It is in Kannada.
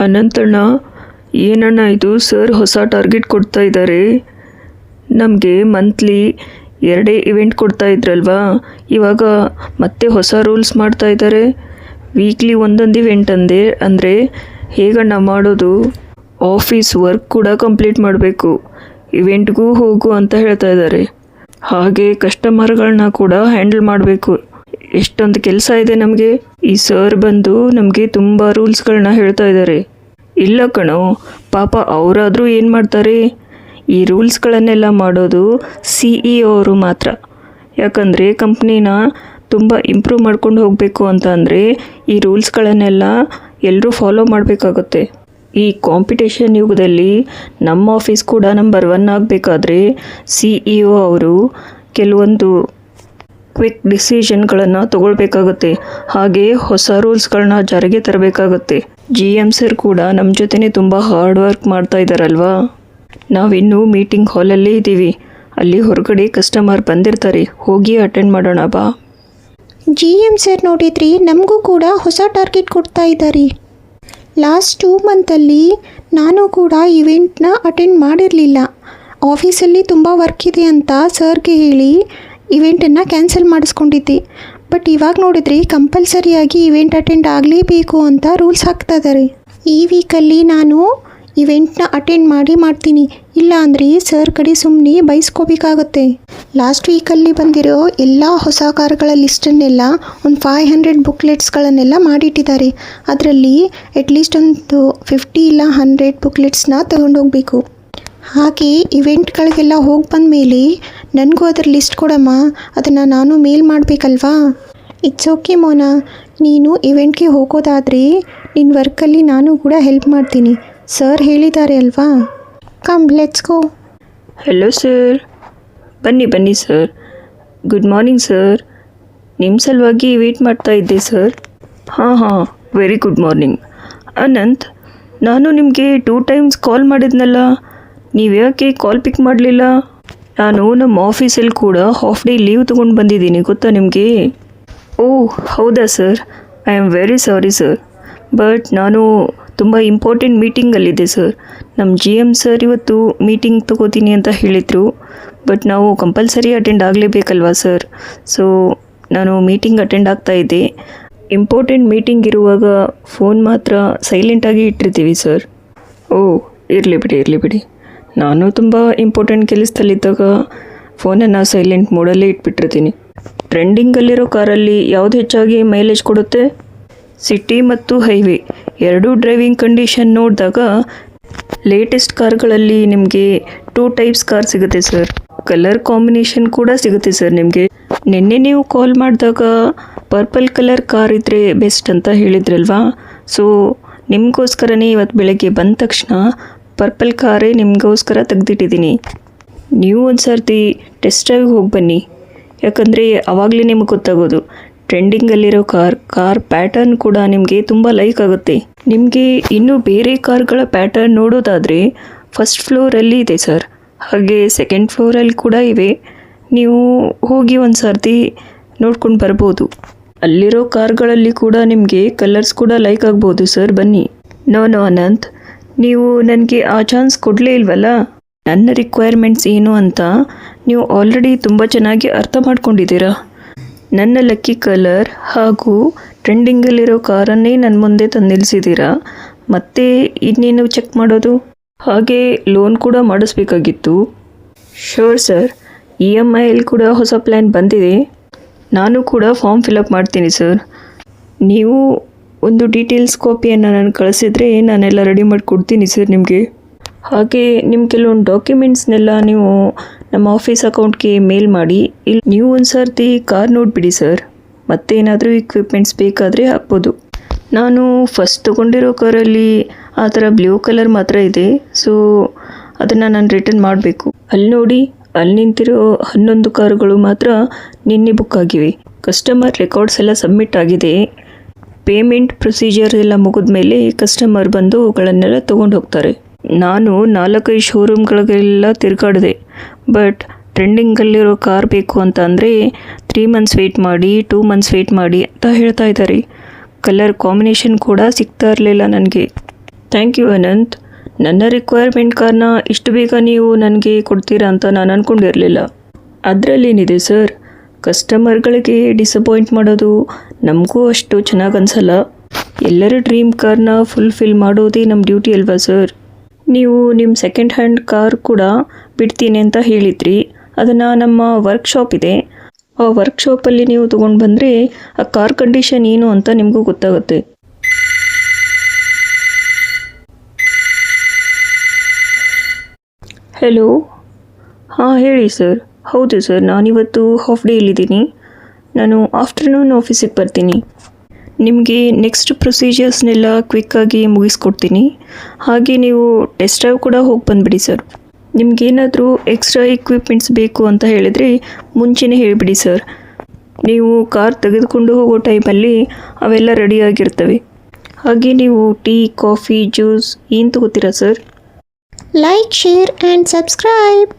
ಅನಂತಣ್ಣ, ಏನಣ್ಣ ಇದು ಸರ್ ಹೊಸ ಟಾರ್ಗೆಟ್ ಕೊಡ್ತಾ ಇದ್ದಾರೆ. ನಮಗೆ ಮಂತ್ಲಿ 2 ಇವೆಂಟ್ ಕೊಡ್ತಾ ಇದ್ರಲ್ವಾ, ಇವಾಗ ಮತ್ತೆ ಹೊಸ ರೂಲ್ಸ್ ಮಾಡ್ತಾ ಇದ್ದಾರೆ. ವೀಕ್ಲಿ ಒಂದೊಂದು ಇವೆಂಟ್ ಅಂದರೆ ಹೇಗಣ್ಣ ಮಾಡೋದು? ಆಫೀಸ್ ವರ್ಕ್ ಕೂಡ ಕಂಪ್ಲೀಟ್ ಮಾಡಬೇಕು, ಇವೆಂಟ್ಗೂ ಹೋಗು ಅಂತ ಹೇಳ್ತಾ ಇದ್ದಾರೆ. ಹಾಗೆ ಕಸ್ಟಮರ್ಗಳನ್ನ ಕೂಡ ಹ್ಯಾಂಡಲ್ ಮಾಡಬೇಕು. ಎಷ್ಟೊಂದು ಕೆಲಸ ಇದೆ ನಮಗೆ. ಈ ಸರ್ ಬಂದು ನಮಗೆ ತುಂಬ ರೂಲ್ಸ್ಗಳನ್ನ ಹೇಳ್ತಾ ಇದ್ದಾರೆ. ಇಲ್ಲ ಕಣೋ, ಪಾಪ ಅವರಾದರೂ ಏನು ಮಾಡ್ತಾರೆ, ಈ ರೂಲ್ಸ್ಗಳನ್ನೆಲ್ಲ ಮಾಡೋದು CEO ಅವರು ಮಾತ್ರ. ಯಾಕಂದರೆ ಕಂಪ್ನಿನ ತುಂಬ ಇಂಪ್ರೂವ್ ಮಾಡ್ಕೊಂಡು ಹೋಗಬೇಕು ಅಂತ ಅಂದರೆ ಈ ರೂಲ್ಸ್ಗಳನ್ನೆಲ್ಲ ಎಲ್ಲರೂ ಫಾಲೋ ಮಾಡಬೇಕಾಗುತ್ತೆ. ಈ ಕಾಂಪಿಟೇಷನ್ ಯುಗದಲ್ಲಿ ನಮ್ಮ ಆಫೀಸ್ ಕೂಡ ನಂಬರ್ 1 ಆಗಬೇಕಾದ್ರೆ CEO ಅವರು ಕೆಲವೊಂದು ಕ್ವಿಕ್ ಡಿಸಿಷನ್ಗಳನ್ನು ತಗೊಳ್ಬೇಕಾಗುತ್ತೆ. ಹಾಗೆ ಹೊಸ ರೂಲ್ಸ್ಗಳನ್ನ ಜಾರಿಗೆ ತರಬೇಕಾಗುತ್ತೆ. GM ಸರ್ ಕೂಡ ನಮ್ಮ ಜೊತೆನೇ ತುಂಬ ಹಾರ್ಡ್ ವರ್ಕ್ ಮಾಡ್ತಾ ಇದ್ದಾರಲ್ವಾ. ನಾವಿನ್ನೂ ಮೀಟಿಂಗ್ ಹಾಲಲ್ಲೇ ಇದ್ದೀವಿ. ಅಲ್ಲಿ ಹೊರಗಡೆ ಕಸ್ಟಮರ್ ಬಂದಿರ್ತಾರೆ, ಹೋಗಿ ಅಟೆಂಡ್ ಮಾಡೋಣ ಬಾ. GM ಸರ್ ನೋಡಿದ್ರಿ, ನಮಗೂ ಕೂಡ ಹೊಸ ಟಾರ್ಗೆಟ್ ಕೊಡ್ತಾ ಇದ್ದಾರೆ. ಲಾಸ್ಟ್ 2 ಮಂತಲ್ಲಿ ನಾನು ಕೂಡ ಇವೆಂಟ್ನ ಅಟೆಂಡ್ ಮಾಡಿರಲಿಲ್ಲ. ಆಫೀಸಲ್ಲಿ ತುಂಬ ವರ್ಕ್ ಇದೆ ಅಂತ ಸರ್ಗೆ ಹೇಳಿ ಇವೆಂಟನ್ನು ಕ್ಯಾನ್ಸಲ್ ಮಾಡಿಸ್ಕೊಂಡಿದ್ದೆ. ಬಟ್ ಇವಾಗ ನೋಡಿದ್ರಿ, ಕಂಪಲ್ಸರಿಯಾಗಿ ಇವೆಂಟ್ ಅಟೆಂಡ್ ಆಗಲೇಬೇಕು ಅಂತ ರೂಲ್ಸ್ ಹಾಕ್ತಾ ಇದ್ದಾರೆ. ಈ ವೀಕಲ್ಲಿ ನಾನು ಇವೆಂಟ್ನ ಅಟೆಂಡ್ ಮಾಡ್ತೀನಿ, ಇಲ್ಲ ಅಂದರೆ ಸರ್ ಕಡೆ ಸುಮ್ಮನೆ ಬೈಸ್ಕೋಬೇಕಾಗುತ್ತೆ. ಲಾಸ್ಟ್ ವೀಕಲ್ಲಿ ಬಂದಿರೋ ಎಲ್ಲ ಹೊಸ ಕಾರುಗಳ ಲಿಸ್ಟನ್ನೆಲ್ಲ ಒಂದು 500 ಬುಕ್ಲೆಟ್ಸ್ಗಳನ್ನೆಲ್ಲ ಮಾಡಿಟ್ಟಿದ್ದಾರೆ. ಅದರಲ್ಲಿ ಅಟ್ಲೀಸ್ಟ್ ಒಂದು 50 ಇಲ್ಲ 100 ಬುಕ್ಲೆಟ್ಸ್ನ ತಗೊಂಡೋಗ್ಬೇಕು. ಹಾಗೆ ಇವೆಂಟ್ಗಳಿಗೆಲ್ಲ ಹೋಗಿ ಬಂದ ಮೇಲೆ ನನಗೂ ಅದರ ಲಿಸ್ಟ್ ಕೊಡಮ್ಮ, ಅದನ್ನು ನಾನು ಮೇಲ್ ಮಾಡಬೇಕಲ್ವಾ. ಇಟ್ಸ್ ಓಕೆ ಮೋನಾ, ನೀನು ಇವೆಂಟ್ಗೆ ಹೋಗೋದಾದರೆ ನಿನ್ನ ವರ್ಕಲ್ಲಿ ನಾನು ಕೂಡ ಹೆಲ್ಪ್ ಮಾಡ್ತೀನಿ. ಸರ್ ಹೇಳಿದ್ದಾರೆ ಅಲ್ವಾ. Come let's go. Hello sir, ಬನ್ನಿ ಸರ್. Good morning sir. ನಿಮ್ಮ ಸಲುವಾಗಿ ವೇಟ್ ಮಾಡ್ತಾ ಇದ್ದೆ ಸರ್. ಹಾಂ, ವೆರಿ ಗುಡ್ ಮಾರ್ನಿಂಗ್. ಅನಂತ್, ನಾನು ನಿಮಗೆ 2 ಟೈಮ್ಸ್ ಕಾಲ್ ಮಾಡಿದ್ನಲ್ಲ, ನೀವು ಯಾಕೆ ಕಾಲ್ ಪಿಕ್ ಮಾಡಲಿಲ್ಲ? ನಾನು ನಮ್ಮ ಆಫೀಸಲ್ಲಿ ಕೂಡ ಹಾಫ್ ಡೇ ಲೀವ್ ತೊಗೊಂಡು ಬಂದಿದ್ದೀನಿ, ಗೊತ್ತಾ ನಿಮಗೆ? ಓಹ್ ಹೌದಾ sir, I am very sorry sir. But ನಾನು ತುಂಬ ಇಂಪಾರ್ಟೆಂಟ್ ಮೀಟಿಂಗಲ್ಲಿದ್ದೆ ಸರ್. ನಮ್ಮ GM ಸರ್ ಇವತ್ತು ಮೀಟಿಂಗ್ ತೊಗೋತೀನಿ ಅಂತ ಹೇಳಿದರು. ಬಟ್ ನಾವು ಕಂಪಲ್ಸರಿ ಅಟೆಂಡ್ ಆಗಲೇಬೇಕಲ್ವಾ ಸರ್. ಸೊ ನಾನು ಮೀಟಿಂಗ್ ಅಟೆಂಡ್ ಆಗ್ತಾಯಿದ್ದೆ. ಇಂಪಾರ್ಟೆಂಟ್ ಮೀಟಿಂಗ್ ಇರುವಾಗ ಫೋನ್ ಮಾತ್ರ ಸೈಲೆಂಟಾಗಿ ಇಟ್ಟಿರ್ತೀವಿ ಸರ್. ಓಹ್ ಇರಲಿ ಬಿಡಿ. ನಾನು ತುಂಬ ಇಂಪಾರ್ಟೆಂಟ್ ಕೆಲಸದಲ್ಲಿದ್ದಾಗ ಫೋನನ್ನು ಸೈಲೆಂಟ್ ಮೋಡಲ್ಲೇ ಇಟ್ಬಿಟ್ಟಿರ್ತೀನಿ. ಟ್ರೆಂಡಿಂಗಲ್ಲಿರೋ ಕಾರಲ್ಲಿ ಯಾವುದು ಹೆಚ್ಚಾಗಿ ಮೈಲೇಜ್ ಕೊಡುತ್ತೆ? ಸಿಟಿ ಮತ್ತು ಹೈವೇ ಎರಡೂ ಡ್ರೈವಿಂಗ್ ಕಂಡೀಷನ್ ನೋಡಿದಾಗ ಲೇಟೆಸ್ಟ್ ಕಾರ್ಗಳಲ್ಲಿ ನಿಮಗೆ 2 ಟೈಪ್ಸ್ ಕಾರ್ ಸಿಗುತ್ತೆ ಸರ್. ಕಲರ್ ಕಾಂಬಿನೇಷನ್ ಕೂಡ ಸಿಗುತ್ತೆ ಸರ್ ನಿಮಗೆ. ನಿನ್ನೆ ನೀವು ಕಾಲ್ ಮಾಡಿದಾಗ ಪರ್ಪಲ್ ಕಲರ್ ಕಾರ್ ಇದ್ದರೆ ಬೆಸ್ಟ್ ಅಂತ ಹೇಳಿದ್ರಲ್ವಾ. ಸೊ ನಿಮಗೋಸ್ಕರನೇ ಇವತ್ತು ಬೆಳಗ್ಗೆ ಬಂದ ತಕ್ಷಣ ಪರ್ಪಲ್ ಕಾರೇ ನಿಮಗೋಸ್ಕರ ತೆಗೆದಿಟ್ಟಿದ್ದೀನಿ. ನೀವು ಒಂದು ಸರ್ತಿ ಟೆಸ್ಟ್ ಡ್ರೈವ್ಗೆ ಹೋಗಿ ಬನ್ನಿ, ಯಾಕಂದರೆ ಆವಾಗಲೇ ನಿಮಗೆ ಗೊತ್ತಾಗೋದು. ಟ್ರೆಂಡಿಂಗಲ್ಲಿರೋ ಕಾರ್ ಪ್ಯಾಟರ್ನ್ ಕೂಡ ನಿಮಗೆ ತುಂಬ ಲೈಕ್ ಆಗುತ್ತೆ. ನಿಮಗೆ ಇನ್ನೂ ಬೇರೆ ಕಾರ್ಗಳ ಪ್ಯಾಟರ್ನ್ ನೋಡೋದಾದರೆ ಫಸ್ಟ್ ಫ್ಲೋರಲ್ಲಿ ಇದೆ ಸರ್, ಹಾಗೆ ಸೆಕೆಂಡ್ ಫ್ಲೋರಲ್ಲಿ ಕೂಡ ಇವೆ. ನೀವು ಹೋಗಿ ಒಂದು ಸರ್ತಿ ನೋಡ್ಕೊಂಡು ಬರ್ಬೋದು. ಅಲ್ಲಿರೋ ಕಾರ್ಗಳಲ್ಲಿ ಕೂಡ ನಿಮಗೆ ಕಲರ್ಸ್ ಕೂಡ ಲೈಕ್ ಆಗ್ಬೋದು ಸರ್. ಬನ್ನಿ. ನೋ ಅನಂತ್, ನೀವು ನನಗೆ ಆ ಚಾನ್ಸ್ ಕೊಡಲೇ ಇಲ್ವಲ್ಲ. ನನ್ನ ರಿಕ್ವೈರ್ಮೆಂಟ್ಸ್ ಏನು ಅಂತ ನೀವು ಆಲ್ರೆಡಿ ತುಂಬ ಚೆನ್ನಾಗಿ ಅರ್ಥ ಮಾಡ್ಕೊಂಡಿದ್ದೀರಾ. ನನ್ನ ಲಕ್ಕಿ ಕಲರ್ ಹಾಗೂ ಟ್ರೆಂಡಿಂಗಲ್ಲಿರೋ ಕಾರನ್ನೇ ನನ್ನ ಮುಂದೆ ತಂದು ನಿಲ್ಲಿಸಿದ್ದೀರಾ. ಮತ್ತೆ ಇನ್ನೇನು ಚೆಕ್ ಮಾಡೋದು? ಹಾಗೆ ಲೋನ್ ಕೂಡ ಮಾಡಿಸ್ಬೇಕಾಗಿತ್ತು. ಶೋರ್ ಸರ್, EMIಯಲ್ಲಿ ಕೂಡ ಹೊಸ ಪ್ಲ್ಯಾನ್ ಬಂದಿದೆ. ನಾನು ಕೂಡ ಫಾರ್ಮ್ ಫಿಲಪ್ ಮಾಡ್ತೀನಿ ಸರ್. ನೀವು ಒಂದು ಡೀಟೇಲ್ಸ್ ಕಾಪಿಯನ್ನು ನಾನು ಕಳಿಸಿದರೆ ನಾನೆಲ್ಲ ರೆಡಿ ಮಾಡಿ ಕೊಡ್ತೀನಿ ಸರ್ ನಿಮಗೆ. ಹಾಗೆ ನಿಮ್ಮ ಕೆಲವೊಂದು ಡಾಕ್ಯುಮೆಂಟ್ಸ್ನೆಲ್ಲ ನೀವು ನಮ್ಮ ಆಫೀಸ್ ಅಕೌಂಟ್ಗೆ ಮೇಲ್ ಮಾಡಿ. ಇಲ್ಲಿ ನೀವು ಒಂದು ಸರ್ತಿ ಕಾರ್ ನೋಡಿಬಿಡಿ ಸರ್. ಮತ್ತೇನಾದರೂ ಇಕ್ವಿಪ್ಮೆಂಟ್ಸ್ ಬೇಕಾದರೆ ಹಾಕ್ಬೋದು. ನಾನು ಫಸ್ಟ್ ತೊಗೊಂಡಿರೋ ಕಾರಲ್ಲಿ ಆ ಥರ ಬ್ಲೂ ಕಲರ್ ಮಾತ್ರ ಇದೆ. ಸೊ ಅದನ್ನು ನಾನು ರಿಟರ್ನ್ ಮಾಡಬೇಕು. ಅಲ್ಲಿ ನೋಡಿ, ಅಲ್ಲಿ ನಿಂತಿರೋ 11 ಕಾರುಗಳು ಮಾತ್ರ ನಿನ್ನೆ ಬುಕ್ ಆಗಿವೆ. ಕಸ್ಟಮರ್ ರೆಕಾರ್ಡ್ಸ್ ಎಲ್ಲ ಸಬ್ಮಿಟ್ ಆಗಿದೆ. ಪೇಮೆಂಟ್ ಪ್ರೊಸೀಜರ್ ಎಲ್ಲ ಮುಗಿದ ಮೇಲೆ ಕಸ್ಟಮರ್ ಬಂದು ಅವುಗಳನ್ನೆಲ್ಲ ತೊಗೊಂಡು ಹೋಗ್ತಾರೆ. ನಾನು 4-5 ಶೋರೂಮ್ಗಳಿಗೆಲ್ಲ ತಿರುಗಾಡಿದೆ. ಬಟ್ ಟ್ರೆಂಡಿಂಗಲ್ಲಿರೋ ಕಾರ್ ಬೇಕು ಅಂತ ಅಂದರೆ 3 ಮಂತ್ಸ್ ವೆಯ್ಟ್ ಮಾಡಿ, 2 ಮಂತ್ಸ್ ವೆಯ್ಟ್ ಮಾಡಿ ಅಂತ ಹೇಳ್ತಾ ಇದ್ದಾರೆ. ಕಲರ್ ಕಾಂಬಿನೇಷನ್ ಕೂಡ ಸಿಗ್ತಾ ಇರಲಿಲ್ಲ ನನಗೆ. Thank you Anant. ನನ್ನ ರಿಕ್ವೈರ್ಮೆಂಟ್ ಕಾರಣ ಇಷ್ಟು ಬೇಗ ನೀವು ನನಗೆ ಕೊಡ್ತೀರಾ ಅಂತ ನಾನು ಅಂದ್ಕೊಂಡಿರಲಿಲ್ಲ. ಅದರಲ್ಲೇನಿದೆ ಸರ್, ಕಸ್ಟಮರ್ಗಳಿಗೆ ಡಿಸಪಾಯಿಂಟ್ ಮಾಡೋದು ನಮಗೂ ಅಷ್ಟು ಚೆನ್ನಾಗಿ ಅನಿಸಲ್ಲ. ಎಲ್ಲರ ಡ್ರೀಮ್ ಕಾರ್ನ ಫುಲ್ಫಿಲ್ ಮಾಡೋದೇ ನಮ್ಮ ಡ್ಯೂಟಿ ಅಲ್ವಾ ಸರ್. ನೀವು ನಿಮ್ಮ ಸೆಕೆಂಡ್ ಹ್ಯಾಂಡ್ ಕಾರ್ ಕೂಡ ಬಿಡ್ತೀನಿ ಅಂತ ಹೇಳಿದ್ರಿ. ಅದನ್ನು ನಮ್ಮ ವರ್ಕ್ಶಾಪ್ ಇದೆ, ಆ ವರ್ಕ್ಶಾಪಲ್ಲಿ ನೀವು ತೊಗೊಂಡು ಬಂದರೆ ಆ ಕಾರ್ ಕಂಡೀಷನ್ ಏನು ಅಂತ ನಿಮಗೂ ಗೊತ್ತಾಗುತ್ತೆ. ಹಲೋ, ಹಾಂ ಹೇಳಿ ಸರ್. ಹೌದು ಸರ್, ನಾನಿವತ್ತು ಹಾಫ್ ಡೇಯಲ್ಲಿದ್ದೀನಿ. ನಾನು ಆಫ್ಟರ್ನೂನ್ ಆಫೀಸಿಗೆ ಬರ್ತೀನಿ. ನಿಮಗೆ ನೆಕ್ಸ್ಟ್ ಪ್ರೊಸೀಜರ್ಸ್ನೆಲ್ಲ ಕ್ವಿಕ್ಕಾಗಿ ಮುಗಿಸ್ಕೊಡ್ತೀನಿ. ಹಾಗೆ ನೀವು ಟೆಸ್ಟ್ ಡ್ರೈವ್ ಕೂಡ ಹೋಗಿ ಬಂದುಬಿಡಿ ಸರ್. ನಿಮಗೇನಾದರೂ ಎಕ್ಸ್ಟ್ರಾ ಎಕ್ವಿಪ್ಮೆಂಟ್ಸ್ ಬೇಕು ಅಂತ ಹೇಳಿದರೆ ಮುಂಚೆನೇ ಹೇಳಿಬಿಡಿ ಸರ್. ನೀವು ಕಾರ್ ತೆಗೆದುಕೊಂಡು ಹೋಗೋ ಟೈಮಲ್ಲಿ ಅವೆಲ್ಲ ರೆಡಿಯಾಗಿರ್ತವೆ. ಹಾಗೆ ನೀವು ಟೀ, ಕಾಫಿ, ಜ್ಯೂಸ್ ಏನು ತಗೋತೀರಾ sir? Like, share and subscribe.